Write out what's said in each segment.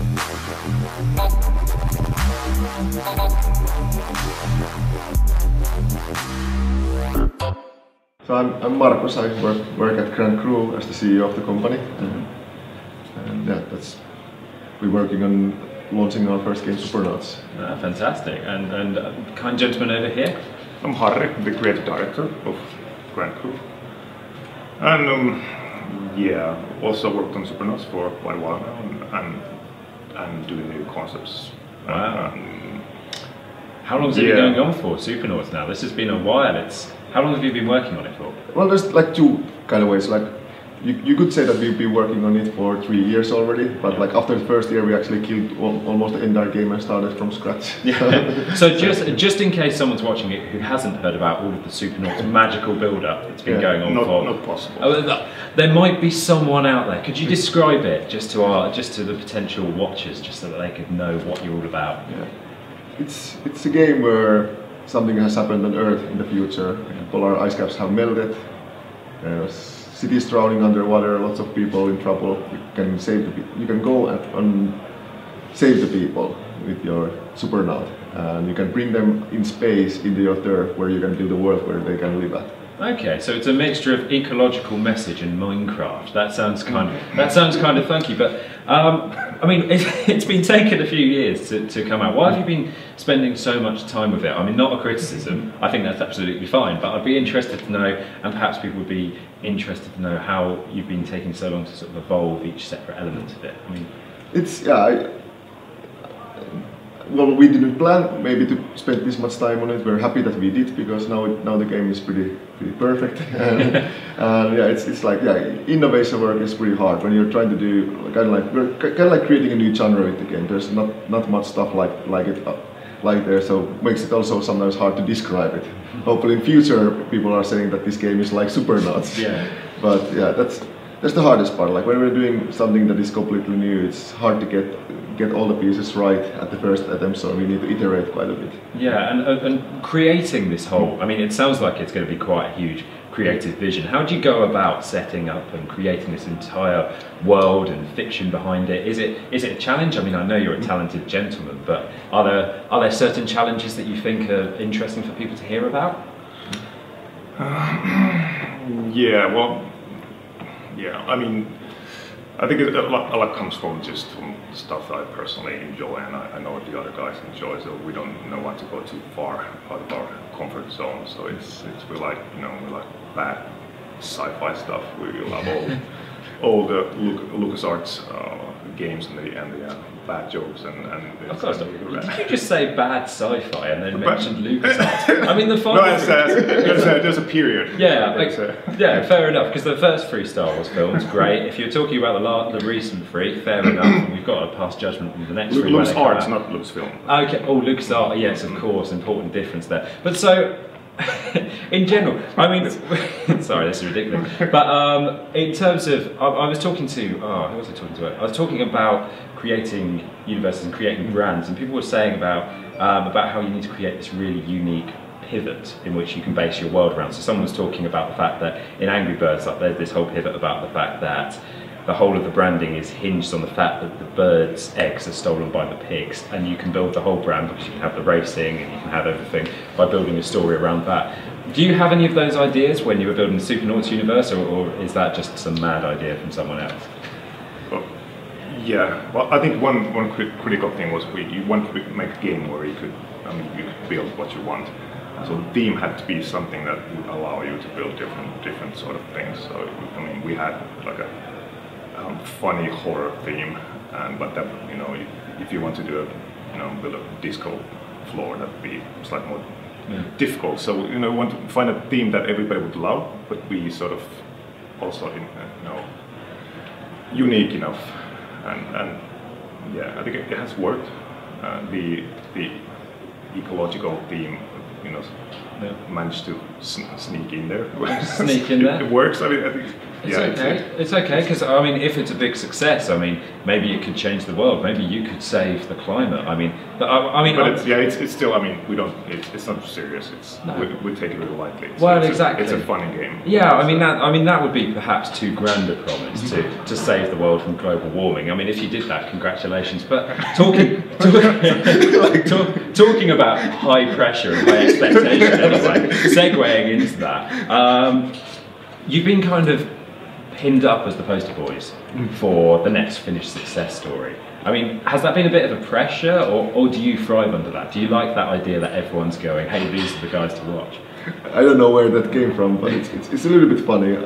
So I'm Markus. I work at Granholm as the CEO of the company, and we're working on launching our first game, Supernauts. Fantastic. And kind gentleman over here? I'm Harri, the creative director of Granholm. And yeah, also worked on Supernauts for quite a while now, and doing new concepts. Wow. How long has it been going on for, Supernauts now? This has been a while. How long have you been working on it for? Well, there's like two kind of ways. Like you could say that we've been working on it for 3 years already, but like after the first year we actually killed almost the entire game and started from scratch. Yeah. So just in case someone's watching it who hasn't heard about all of the Supernauts magical build-up that's been going on for... Not possible. There might be someone out there. Could you describe it just to the potential watchers, just so that they could know what you're all about? Yeah. It's a game where something has happened on Earth in the future. Polar ice caps have melted. Cities drowning underwater. Lots of people in trouble. You can go and save the people with your Supernaut, and you can bring them in space into your turf, where you can build a world where they can live at. Okay, so it's a mixture of ecological message and Minecraft. That sounds kind of funky, but I mean, it's been taken a few years to come out. Why have you been spending so much time with it? I mean, not a criticism. I think that's absolutely fine, but I'd be interested to know, and perhaps people would be interested to know, how you've been taking so long to sort of evolve each separate element of it. I mean, well, we didn't plan maybe to spend this much time on it. We're happy that we did, because now the game is pretty perfect. And yeah, it's like, yeah, innovation work is pretty hard when you're trying to do we're like creating a new genre with the game. There's not much stuff like there, so makes it also sometimes hard to describe it. Hopefully in future people are saying that this game is like Supernauts. Yeah. But yeah, that's the hardest part. Like when we're doing something that is completely new, it's hard to get all the pieces right at the first attempt, so we need to iterate quite a bit. Yeah, and creating this whole, I mean, it sounds like it's going to be quite a huge creative vision. How do you go about setting up and creating this entire world and fiction behind it? Is it a challenge? I mean, I know you're a talented gentleman, but are there certain challenges that you think are interesting for people to hear about? Yeah, I mean, I think a lot comes from stuff that I personally enjoy, and I know the other guys enjoy, so we don't want to go too far out of our comfort zone. So we like bad sci-fi stuff. We love all the LucasArts games and the bad jokes and of course. Did you just say bad sci-fi and then mentioned LucasArts? I mean, the final... No, there's a period. Yeah, yeah, fair enough, because the first 3 Star Wars films, great. If you're talking about the recent 3, fair enough. We've got to pass judgment on the next 3. LucasArts, not Lucasfilm. Okay, LucasArts, yes, of course, important difference there. But so, in general, I mean, sorry, this is ridiculous. But in terms of, I was talking to, who was I talking to? I was talking about creating universes and creating brands, and people were saying about how you need to create this really unique pivot in which you can base your world around. So someone was talking about the fact that in Angry Birds, like, there's this whole pivot about the fact that the whole of the branding is hinged on the fact that the birds' eggs are stolen by the pigs, and you can build the whole brand because you can have the racing and you can have everything by building a story around that. Do you have any of those ideas when you were building the Supernauts universe, or is that just some mad idea from someone else? Yeah, well, I think one critical thing was you want to make a game where you could build what you want. So the theme had to be something that would allow you to build different sort of things. So I mean, we had like a funny horror theme, but that, if you want to do build a disco floor, that'd be slightly more difficult. So want to find a theme that everybody would love, but be sort of also unique enough. And yeah, I think it has worked. The ecological theme, managed to sneak in there. Sneak in there. It works. I mean, I think It's okay. It's okay because I mean, if it's a big success, I mean, maybe it could change the world. Maybe you could save the climate. I mean, but it's still. I mean, we don't. It's not serious. We take it really lightly. Exactly. It's a funny game. Yeah, I mean that would be perhaps too grand a promise to save the world from global warming. I mean, if you did that, congratulations. But talking about high pressure and high expectation, anyway, segueing into that, you've been kind of pinned up as the poster boys for the next Finnish success story. I mean, has that been a bit of a pressure, or do you thrive under that? Do you like that idea that everyone's going, hey, these are the guys to watch? I don't know where that came from, but it's a little bit funny.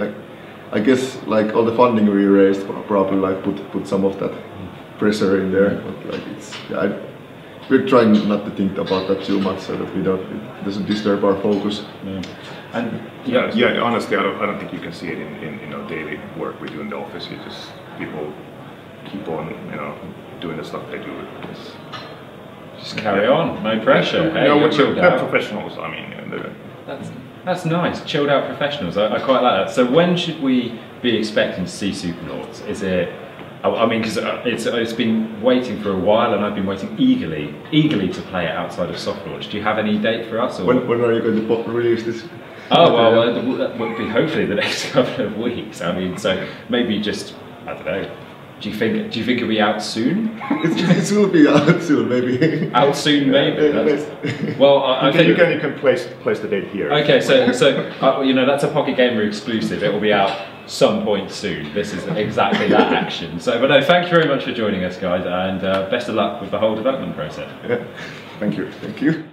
I guess like all the funding we raised probably like put some of that pressure in there, but like we're trying not to think about that too much so that it doesn't disturb our focus. Yeah. And honestly, I don't think you can see it in daily work we do in the office. People keep on doing the stuff they do. Just carry on, no pressure. They're professionals. I mean, that's nice. Chilled out professionals. I quite like that. So when should we be expecting to see Supernauts? Is it? I mean, because it's been waiting for a while, and I've been waiting eagerly to play it outside of soft launch. Do you have any date for us? Or? When are you going to release this? Oh well, that would be hopefully the next couple of weeks. I mean, so maybe just I don't know. Do you think it'll be out soon? It will be out soon, maybe. Out soon, maybe. Well, I think you can place the date here. Okay, so that's a Pocket Gamer exclusive. It will be out some point soon. This is exactly that action. So, but no, thank you very much for joining us, guys, and best of luck with the whole development process. Yeah. Thank you. Thank you.